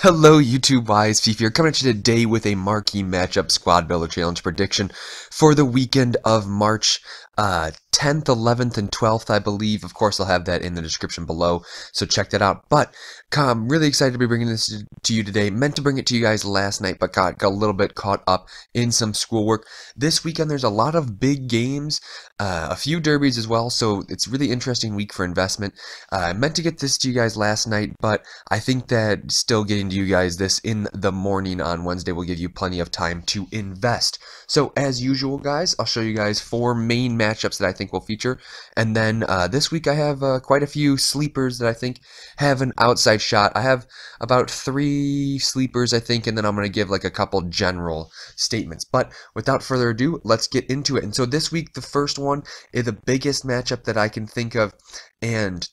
Hello YouTube wise, FIFA here, coming at you today with a marquee matchup squad builder challenge prediction for the weekend of March 10th, 11th, and 12th, I believe. Of course, I'll have that in the description below, so check that out. But I'm really excited to be bringing this to you today. Meant to bring it to you guys last night, but got a little bit caught up in some schoolwork. This weekend, there's a lot of big games, a few derbies as well, so it's a really interesting week for investment. I meant to get this to you guys last night, but I think that still getting to you guys this in the morning on Wednesday will give you plenty of time to invest. So as usual, guys, I'll show you guys 4 main matchups that I think will feature, and then this week I have quite a few sleepers that I think have an outside shot. I have about 3 sleepers, I think, and then I'm going to give like a couple general statements. But without further ado, let's get into it. And so this week, the first one is the biggest matchup that I can think of, and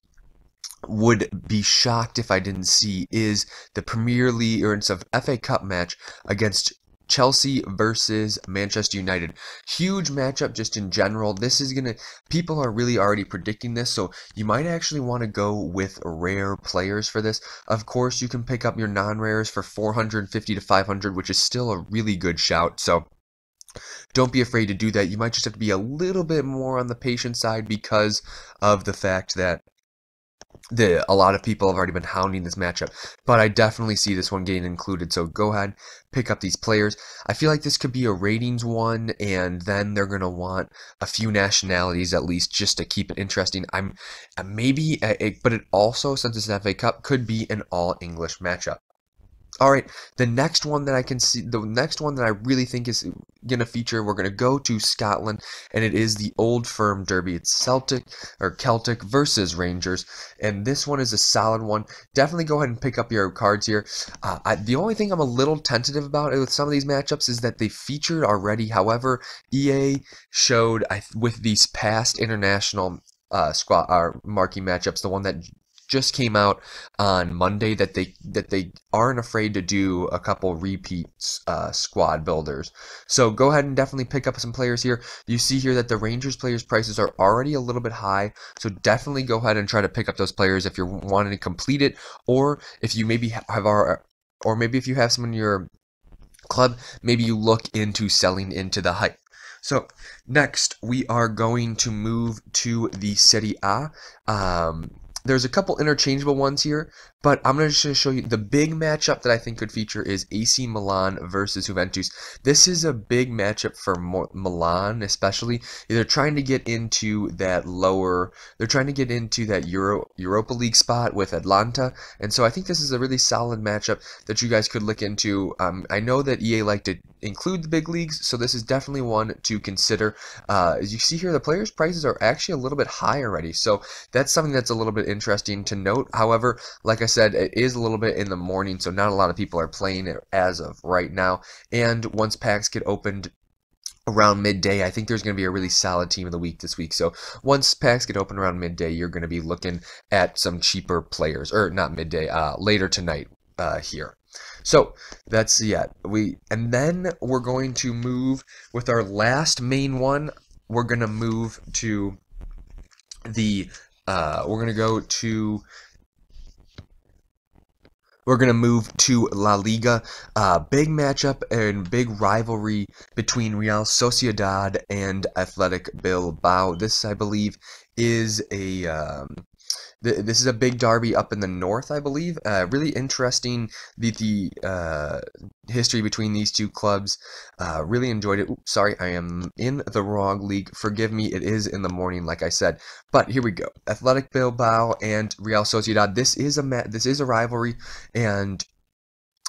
would be shocked if I didn't see, is the Premier League, or it's a FA Cup match against Chelsea versus Manchester United. Huge matchup just in general. This is gonna, people are really already predicting this, so you might actually want to go with rare players for this. Of course, you can pick up your non-rares for 450 to 500, which is still a really good shout, so don't be afraid to do that. You might just have to be a little bit more on the patient side because of the fact that a lot of people have already been hounding this matchup, but I definitely see this one getting included, so go ahead, pick up these players. I feel like this could be a ratings one, and then they're going to want a few nationalities at least just to keep it interesting. But it also, since it's an FA Cup, could be an all-English matchup. Alright, the next one that I can see, the next one that I really think is going to feature, we're going to go to Scotland, and it is the Old Firm Derby. It's Celtic versus Rangers, and this one is a solid one. Definitely go ahead and pick up your cards here. The only thing I'm a little tentative about with some of these matchups is that they featured already. However, EA showed with these past international marquee matchups, the one that just came out on Monday, that they aren't afraid to do a couple repeat squad builders. So go ahead and definitely pick up some players here. You see here that the Rangers players prices are already a little bit high, so definitely go ahead and try to pick up those players if you're wanting to complete it, or if you maybe if you have someone in your club, maybe you look into selling into the hype. So next we are going to move to the Serie A. There's a couple interchangeable ones here, but I'm going to show you the big matchup that I think could feature is AC Milan versus Juventus. This is a big matchup for Milan, especially. They're trying to get into that Europa League spot with Atlanta, and so I think this is a really solid matchup that you guys could look into. I know that EA like to include the big leagues, so this is definitely one to consider. As you see here, the players' prices are actually a little bit high already, so that's something that's a little bit interesting to note. However, like I said, it is a little bit in the morning, so not a lot of people are playing it as of right now, and once packs get opened around midday, I think there's going to be a really solid team of the week this week. So once packs get open around midday, you're going to be looking at some cheaper players, or not midday, later tonight here. So that's and then we're going to move with our last main one. We're going to move to the we're going to move to La Liga. Big matchup and big rivalry between Real Sociedad and Athletic Bilbao. This, I believe, is this is a big derby up in the north, I believe. Really interesting, the history between these two clubs. Really enjoyed it. Oops, sorry, I am in the wrong league. Forgive me, it is in the morning, like I said. But here we go. Athletic Bilbao and Real Sociedad. This is a rivalry, and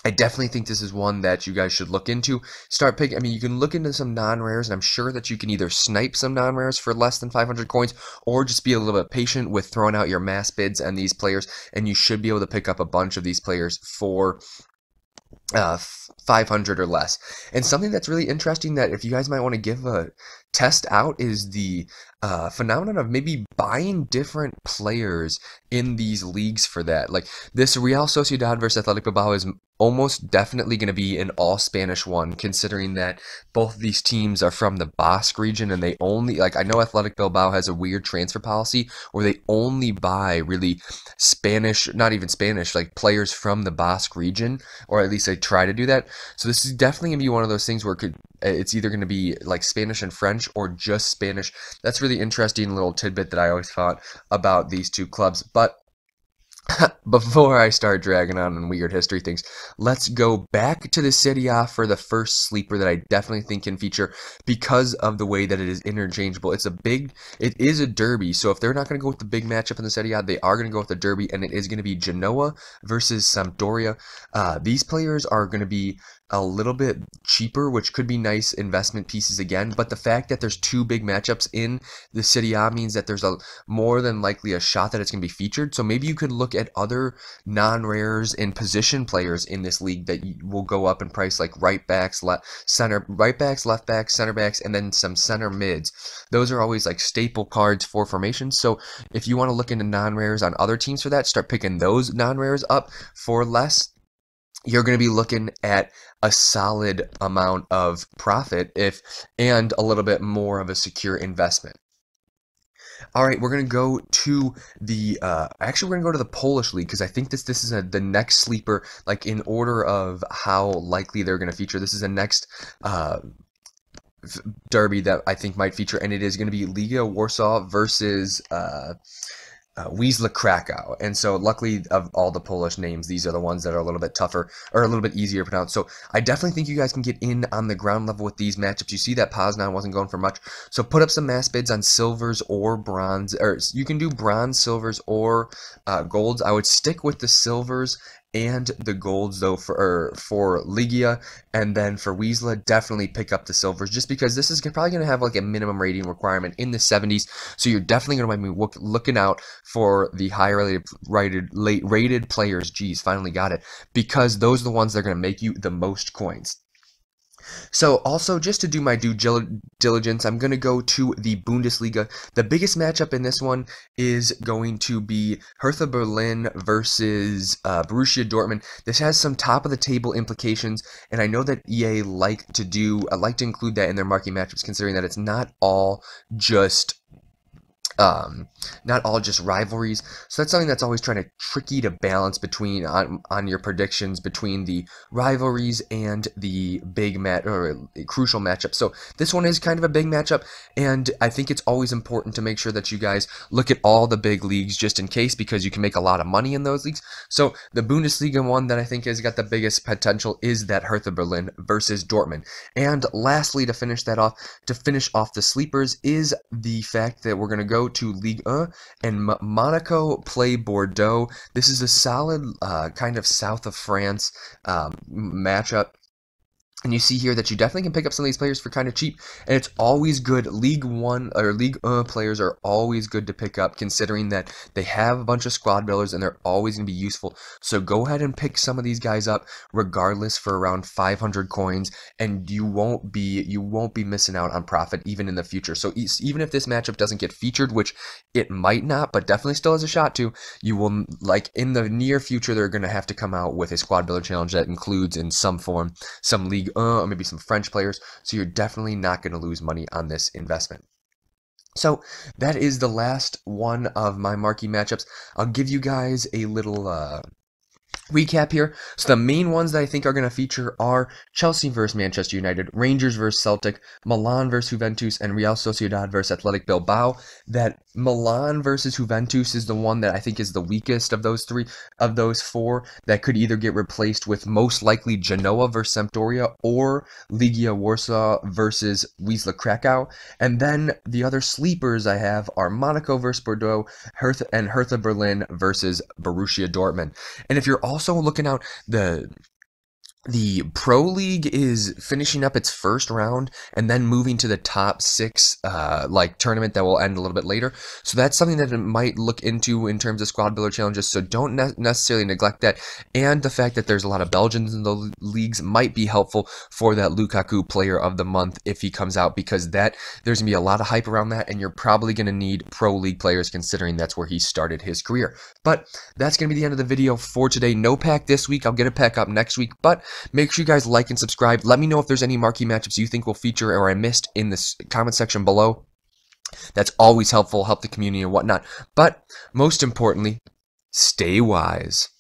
I definitely think this is one that you guys should look into. Start picking. I mean, you can look into some non-rares, and I'm sure that you can either snipe some non-rares for less than 500 coins, or just be a little bit patient with throwing out your mass bids on these players, and you should be able to pick up a bunch of these players for uh, 500 or less. And something that's really interesting that if you guys might want to give a test out is the phenomenon of maybe buying different players in these leagues for that. Like this Real Sociedad versus Athletic Bilbao is almost definitely going to be an all Spanish one, considering that both of these teams are from the Basque region and they only, like, I know Athletic Bilbao has a weird transfer policy where they only buy really Spanish, not even Spanish, like players from the Basque region, or at least they try to do that. So this is definitely going to be one of those things where it's either going to be like Spanish and French or just Spanish. That's really interesting little tidbit that I always thought about these two clubs. But before I start dragging on weird history things, let's go back to the Serie A for the first sleeper that I definitely think can feature because of the way that it is interchangeable. It is a derby, so if they're not going to go with the big matchup in the Serie A, they are going to go with the derby, and it is going to be Genoa versus Sampdoria. These players are going to be a little bit cheaper, which could be nice investment pieces again, but the fact that there's two big matchups in the Serie A means that there's a more than likely a shot that it's going to be featured. So maybe you could look at other non-rares and position players in this league that will go up in price, like right backs, left backs, center backs, and then some center mids. Those are always like staple cards for formations. So if you want to look into non-rares on other teams for that, start picking those non-rares up for less. You're going to be looking at a solid amount of profit and a little bit more of a secure investment. All right, we're going to go to the actually we're going to go to the Polish league because I think this is the next sleeper, like in order of how likely they're going to feature. This is the next derby that I think might feature, and it is going to be Legia Warsaw versus Wisła Krakow. And so luckily of all the Polish names, these are the ones that are a little bit tougher or a little bit easier to pronounce. So I definitely think you guys can get in on the ground level with these matchups. You see that Poznan wasn't going for much. So put up some mass bids on silvers or bronze, or you can do bronze, silvers, or golds. I would stick with the silvers and the golds though for Legia, and then for Wisła definitely pick up the silvers just because this is probably going to have like a minimum rating requirement in the 70s, so you're definitely going to be looking out for the higher rated players. Geez, finally got it, because those are the ones that are going to make you the most coins. So also, just to do my due diligence, I'm going to go to the Bundesliga. The biggest matchup in this one is going to be Hertha Berlin versus Borussia Dortmund. This has some top-of-the-table implications, and I know that EA like to include that in their marquee matchups, considering that it's not all just rivalries. So that's something that's always trying to tricky to balance between on your predictions between the rivalries and the big crucial matchup. So this one is kind of a big matchup, and I think it's always important to make sure that you guys look at all the big leagues just in case, because you can make a lot of money in those leagues. So the Bundesliga one that I think has got the biggest potential is that Hertha Berlin versus Dortmund. And lastly, to finish off the sleepers is the fact that we're going to go to Ligue 1, and Monaco play Bordeaux. This is a solid kind of south of France matchup. And you see here that you definitely can pick up some of these players for kind of cheap, and it's always good. League 1 or League 1 players are always good to pick up, considering that they have a bunch of squad builders and they're always going to be useful. So go ahead and pick some of these guys up regardless for around 500 coins, and you won't be missing out on profit even in the future. So even if this matchup doesn't get featured, which it might not, but definitely still has a shot to, you will, like in the near future, they're going to have to come out with a squad builder challenge that includes in some form some League or maybe some French players, so you're definitely not going to lose money on this investment. So that is the last one of my marquee matchups. I'll give you guys a little recap here. So the main ones that I think are going to feature are Chelsea versus Manchester United, Rangers versus Celtic, Milan versus Juventus, and Real Sociedad versus Athletic Bilbao. That Milan versus Juventus is the one that I think is the weakest of those four, that could either get replaced with most likely Genoa versus Sampdoria or Legia Warsaw versus Wisła Krakow. And then the other sleepers I have are Monaco versus Bordeaux, Hertha Berlin versus Borussia Dortmund. And if you're also looking out The Pro League is finishing up its first round and then moving to the top 6 like tournament that will end a little bit later. So that's something that it might look into in terms of squad builder challenges. So don't necessarily neglect that. And the fact that there's a lot of Belgians in the leagues might be helpful for that Lukaku Player of the Month if he comes out, because there's going to be a lot of hype around that, and you're probably going to need Pro League players considering that's where he started his career. But that's going to be the end of the video for today. No pack this week. I'll get a pack up next week, but make sure you guys like and subscribe. Let me know if there's any marquee matchups you think will feature or I missed in this comment section below. That's always helpful, help the community and whatnot. But most importantly, stay wise.